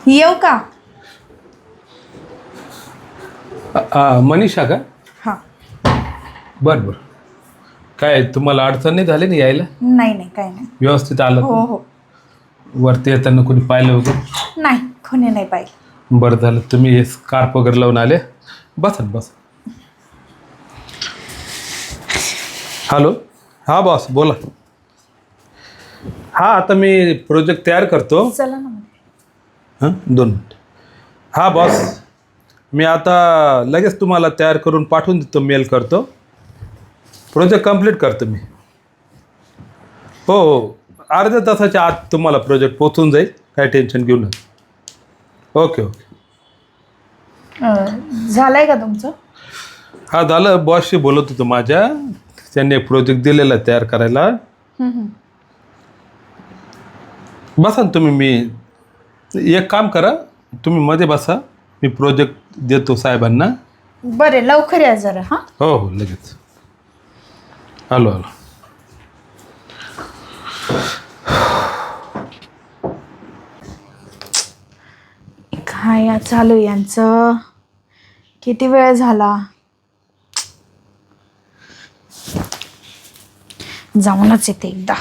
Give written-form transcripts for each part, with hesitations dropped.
येऊ का? मनीषा का? हां. बरं बरं. काय तुम्हाला अडचण नाही झाली ना यायला? नाही नाही, काही नाही. व्यवस्थित आलं हो का? हो. वरती येताना कोणी पाहिलं वगैरे? नाही, कोणी नाही पाहिजे. बरं झालं, तुम्ही हे स्कार्फ वगैरे लावून आले. बसा बस. हॅलो. हां बॉस बोला. हां आता मी प्रोजेक्ट तयार करतो. चला ना मध्ये. हां 2 मिनिट. हां बॉस, मी आता लगेच तुम्हाला तयार करून पाठवून देतो, मेल करतो. प्रोजेक्ट कंप्लीट करतो मी. हो हो, अर्ध्या तासाच्या आत तुम्हाला प्रोजेक्ट पोचून जाईल, काय टेन्शन घेऊ नका. Okay okay. झालंय का तुमचं? हां झालं, बॉसशी बोलत होतो माझ्या, त्यांनी एक प्रोजेक्ट दिलेला आहे तयार करायला. बसा ना तुम्ही, मी एक काम करा, तुम्ही मध्ये बसा, मी प्रोजेक्ट देतो साहेबांना. बरे, लवकर या जरा. हां. हो हो लगेच. आलो आलो. काय या चालू यांचं, किती वेळ झाला. जाऊनच येते एकदा.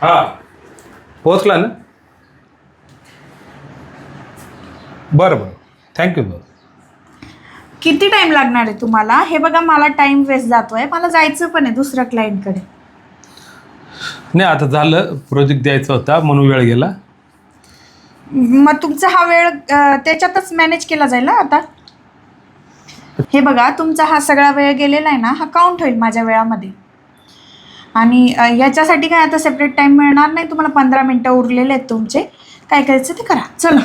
हां पोचला ना? बरं बरं, थँक्यू बरं. किती टाइम लागणार आहे तुम्हाला? हे बघा, मला टाइम वेस्ट जातोय, मला जायचं पण आहे दुसऱ्या क्लायंटकडे. नाही आता झालं, प्रोजेक्ट द्यायचा होता म्हणून वेळ गेला. मग तुमचा हा वेळ त्याच्यातच मॅनेज केला जाईल ना आता. हे बघा, तुमचा हा सगळा वेळ गेलेला आहे ना, हा काउंट होईल माझ्या वेळामध्ये. आणि याच्यासाठी काय आता सेपरेट टाइम मिळणार नाही तुम्हाला. 15 मिनटं उरलेले आहेत तुमचे. काय करायचं ते करा, चला.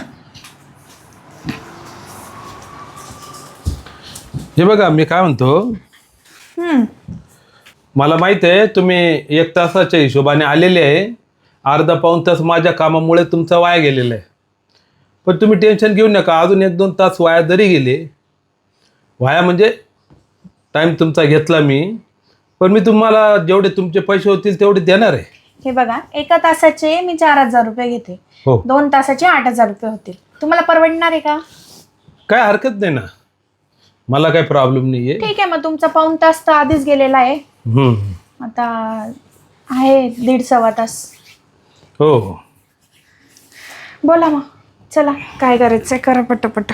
हे बघा मी काय म्हणतो, मला माहित आहे तुम्ही 1 तासाच्या हिशोबाने आलेले आहे. अर्धा पाऊण तास माझ्या कामामुळे तुमचा वाया गेलेला आहे. पण तुम्ही टेन्शन घेऊ नका, अजून 1-2 तास वाया जरी गेले, वाया म्हणजे टाईम तुमचा घेतला मी, पण मी तुम्हाला जेवढे तुमचे पैसे होतील तेवढे देणार आहे. हे बघा, 1 तासाचे मी 4,000 रुपये घेते. हो 2 तासाचे 8,000 रुपये होतील. तुम्हाला परवडणार आहे का? काय हरकत नाही ना, मला काही प्रॉब्लेम नाही आहे. ठीक आहे, मग तुमचा पाऊण तास तर आधीच गेलेला आहे. आता आहे 1.5-1.25 तास. हो हो. बोला मग, चला काय करायचंय करा पटापट.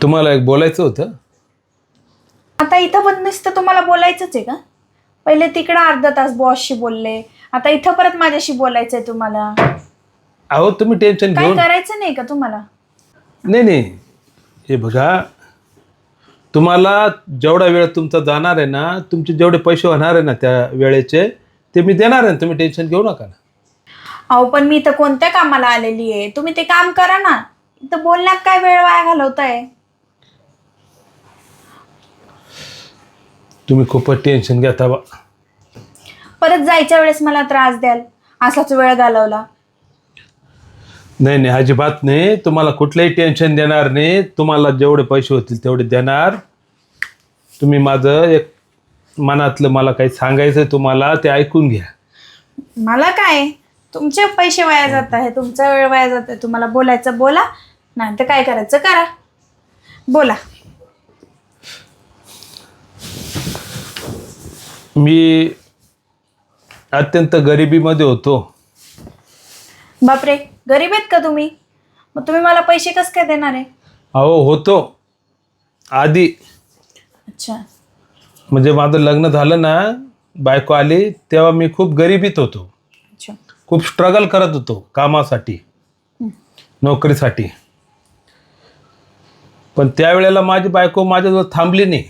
तुम्हाला एक बोलायचं होतं. आता इथं पण नुसतं तुम्हाला बोलायचंच आहे का? पहिले तिकडं अर्धा तास बॉसशी बोलले, आता इथं परत माझ्याशी बोलायचंय तुम्हाला. अहो तुम्ही टेन्शन काय घेऊन. करायचं नाही का तुम्हाला? नाही नाही, हे बघा, तुम्हाला जेवढा वेळ तुमचा जाणार आहे ना, तुमचे जेवढे पैसे होणार आहे ना त्या वेळेचे, ते मी देणार आहे, तुम्ही टेन्शन घेऊ नका ना. अहो पण मी इथं कोणत्या कामाला आलेली आहे? तुम्ही ते काम करा ना. इथं बोलण्यात काय वेळ वाया घालवताय? तुम्ही खूपच टेन्शन घेता बा. परत जायच्या वेळेस मला त्रास द्याल, असाच वेळ घालवला. नाही नाही, अजिबात नाही, तुम्हाला कुठलंही टेन्शन देणार नाही. तुम्हाला जेवढे पैसे होतील तेवढे देणार. तुम्ही माझं एक मनातलं मला काही सांगायचं आहे तुम्हाला, ते ऐकून घ्या. मला काय, तुमचे पैसे वाया जात आहे, तुमचा वेळ वाया जात आहे. तुम्हाला बोलायचं बोला, नाही तर काय करायचं करा. बोला. मी अत्यंत गरिबीमध्ये होतो. बापरे, गरीब आहेत का तुम्ही? मग तुम्ही मला पैसे कसं काय देणार आहे? अहो होतो आधी, अच्छा. म्हणजे माझं लग्न झालं ना, बायको आली, तेव्हा मी खूप गरिबीत होतो. अच्छा. खूप स्ट्रगल करत होतो कामासाठी, नोकरीसाठी. पण त्यावेळेला माझी बायको माझ्याजवळ थांबली नाही.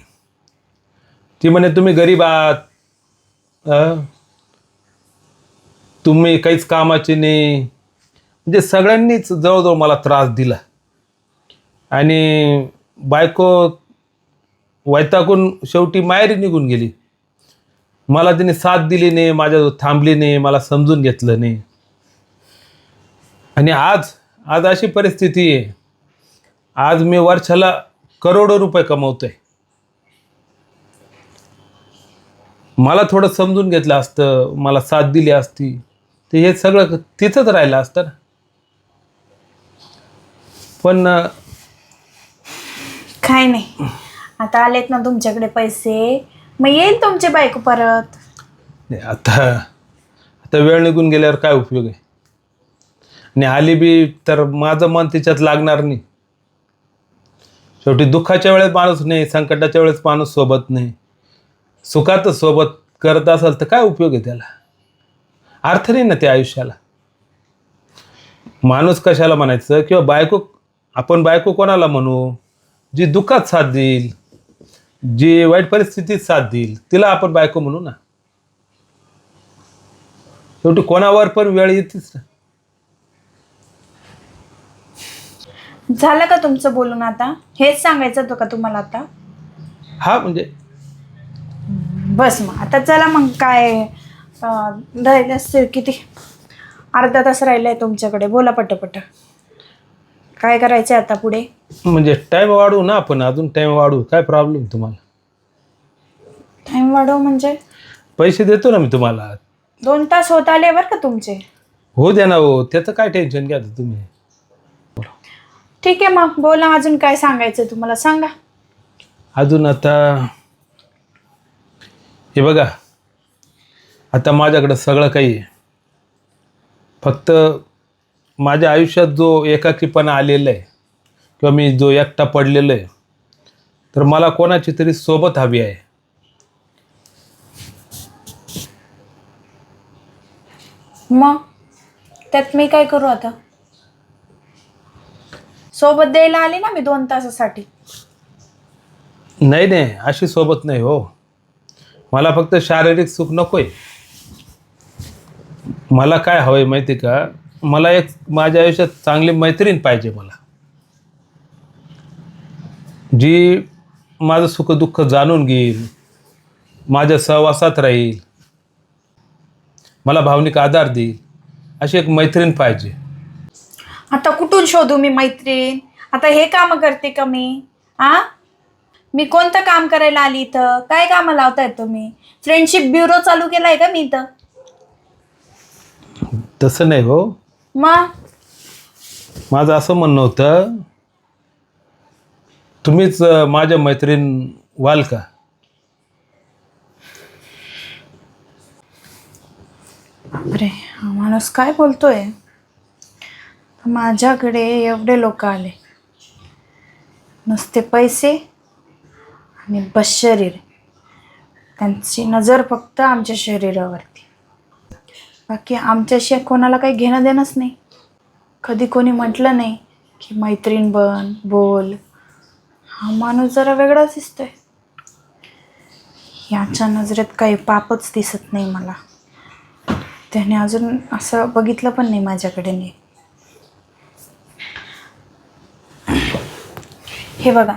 ती म्हणे तुम्ही गरीब आहात, तुम्ही काहीच कामाचे नाही. म्हणजे सगळ्यांनीच जवळजवळ मला त्रास दिला. आणि बायको वैतागून शेवटी माहेरी निघून गेली. मला तिने साथ दिली नाही, माझ्याजवळ थांबली नाही, मला समजून घेतलं नाही. आणि आज आज अशी परिस्थिती आहे, आज मी वर्षाला करोडो रुपये कमवतोय. मला थोडं समजून घेतलं असतं, मला साथ दिली असती, ते हे सगळं तिथंच राहिलं असतं ना. पण काय नाही, आता आलेत ना तुमच्याकडे पैसे, मग येईल तुमची बायको परत. आता आता वेळ निघून गेल्यावर काय उपयोग आहे. आणि आली बी तर माझं मन तिच्यात लागणार नाही. शेवटी दुःखाच्या वेळेस माणूस नाही, संकटाच्या वेळेस माणूस सोबत नाही, सुखातच सोबत करत असेल तर काय उपयोग आहे त्याला. अर्थ नाही ना त्या आयुष्याला. माणूस कशाला म्हणायचं, किंवा बायको, आपण बायको कोणाला म्हणू, जी दुःखात साथ देईल, जी वाईट परिस्थितीत साथ देईल, तिला आपण बायको म्हणू ना. शेवटी कोणावर पण वेळ येतेच ना. झालं का तुमचं बोलून आता? हेच सांगायचं होतं का तुम्हाला आता? हा म्हणजे बस मग आता चला, मग काय राहिले असतील किती, अर्धा तास राहिलाय तुमच्याकडे, बोला पटपट. काय करायचं आता पुढे? म्हणजे टाइम वाढवू ना आपण, अजून टाइम वाढवू, काय प्रॉब्लेम तुम्हाला? टाइम वाढव म्हणजे? पैसे देतो ना मी तुम्हाला. 2 तास होत आले बरं का तुमचे. हो द्या ना, हो, त्याचं काय टेन्शन घ्या तुम्ही. ठीक आहे, मग बोला, अजून काय सांगायचं तुम्हाला सांगा. अजून आता हे बघा, आता माझ्याकडं सगळं काही आहे. फक्त माझ्या आयुष्यात जो एकाकीपणा आलेला आहे, किंवा मी जो एकटा पडलेलो आहे, तर मला कोणाची तरी सोबत हवी आहे. मग त्यात मी काय करू आता? सोबत द्यायला आली ना मी 2 तासासाठी. नाही नाही, अशी सोबत नाही हो. मला फक्त शारीरिक सुख नकोय. मला काय हवंय माहिती का, मला एक माझ्या आयुष्यात चांगली मैत्रीण पाहिजे मला, जी माझं सुखदुःख जाणून घेईल, माझ्या सहवासात राहील, मला भावनिक आधार देईल, अशी एक मैत्रीण पाहिजे. आता कुठून शोधू मी मैत्रीण? आता हे काम करते का मी? मी कोणतं काम करायला आली इथं? काय कामं लावताय तुम्ही? फ्रेंडशिप ब्युरो चालू केलाय का मी इथं? तसं नाही हो, मग माझं असं म्हणणं होतं, तुम्हीच माझ्या मैत्रीण व्हाल का? बापरे, हा माणूस काय बोलतोय? माझ्याकडे एवढे लोक आले, नुसते पैसे आणि बस शरीर. त्यांची नजर फक्त आमच्या शरीरावरती, बाकी आमच्याशी कोणाला काही घेणं देणंच नाही. कधी कोणी म्हटलं नाही की मैत्रीण बन, बोल. हा माणूस जरा वेगळाच दिसतोय. याच्या नजरेत काही पापच दिसत नाही मला. त्याने अजून असं बघितलं पण नाही माझ्याकडे नाही. हे बघा,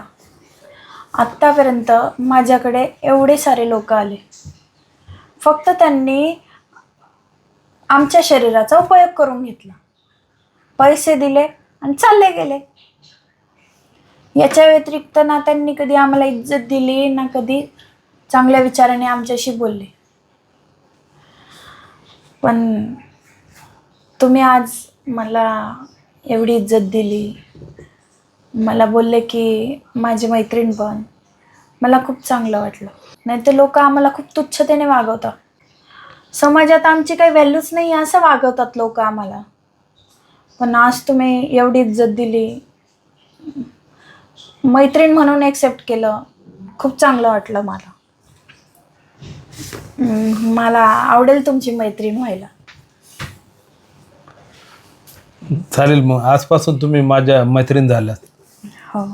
आत्तापर्यंत माझ्याकडे एवढे सारे लोक आले, फक्त त्यांनी आमच्या शरीराचा उपयोग करून घेतला, पैसे दिले आणि चालले गेले. याच्या व्यतिरिक्त ना त्यांनी कधी आम्हाला इज्जत दिली, ना कधी चांगल्या विचाराने आमच्याशी बोलले. पण तुम्ही आज मला एवढी इज्जत दिली, मला बोलले की माझी मैत्रीण बन, मला खूप चांगलं वाटलं. नाही तर लोक आम्हाला खूप तुच्छतेने वागवतात. समाजात आमची काही व्हॅल्यूच नाही असं वागवतात लोक आम्हाला. पण आज तुम्ही एवढी इज्जत दिली, मैत्रीण म्हणून एक्सेप्ट केलं, खूप चांगलं वाटलं मला. मला आवडेल तुमची मैत्रीण व्हायला. चालेल, मग आजपासून तुम्ही माझ्या मैत्रीण झाल्यात. हो,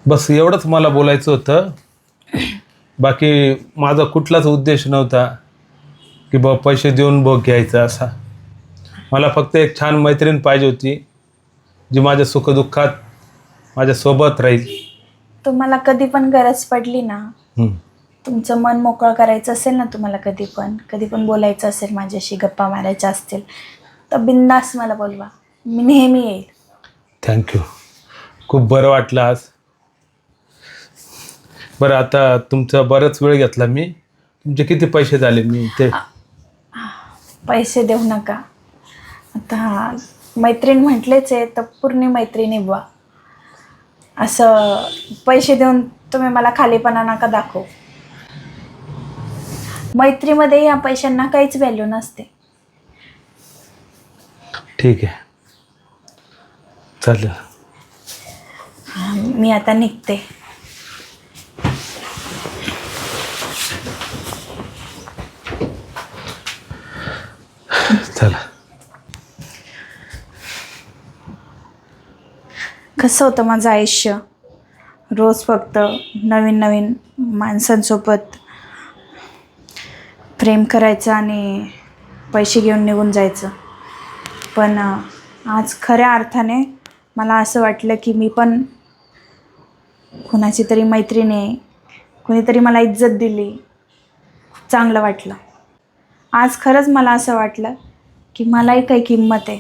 बस एवढंच मला बोलायचं होतं. बाकी माझा कुठलाच उद्देश नव्हता की बा पैसे देऊन बघ घ्यायचा असा. मला फक्त एक छान मैत्रीण पाहिजे होती, जी माझ्या सुखदुःखात माझ्यासोबत राहील. तुम्हाला कधी पण गरज पडली ना, हं. तुमचं मन मोकळं करायचं असेल ना, तुम्हाला कधी पण बोलायचं असेल, माझ्याशी गप्पा मारायच्या असतील, तर बिंदास मला बोलवा, मी नेहमी येईल. थँक्यू. खूप बरं वाटलं आज. बरं, आता तुमचा बराच वेळ घेतला मी. तुमचे किती पैसे झाले मी ते? पैसे देऊ नका. आता मैत्रीण म्हटलेच आहे तर पूर्ण मैत्री निभवा. असं पैसे देऊन तुम्ही मला खालीपणा नका दाखवू. मैत्रीमध्ये या पैशांना काहीच व्हॅल्यू नसते. ठीक आहे, चालेल. मी आता निघते. चला. कसं होतं माझं आयुष्य, रोज फक्त नवीन नवीन माणसांसोबत प्रेम करायचं आणि पैसे घेऊन निघून जायचं. पण आज खऱ्या अर्थाने मला असं वाटलं की मी पण कुणाची तरी मैत्रीण आहे, कुणीतरी मला इज्जत दिली, खूप चांगलं वाटलं. आज खरंच मला असं वाटलं की मलाही काही किंमत आहे.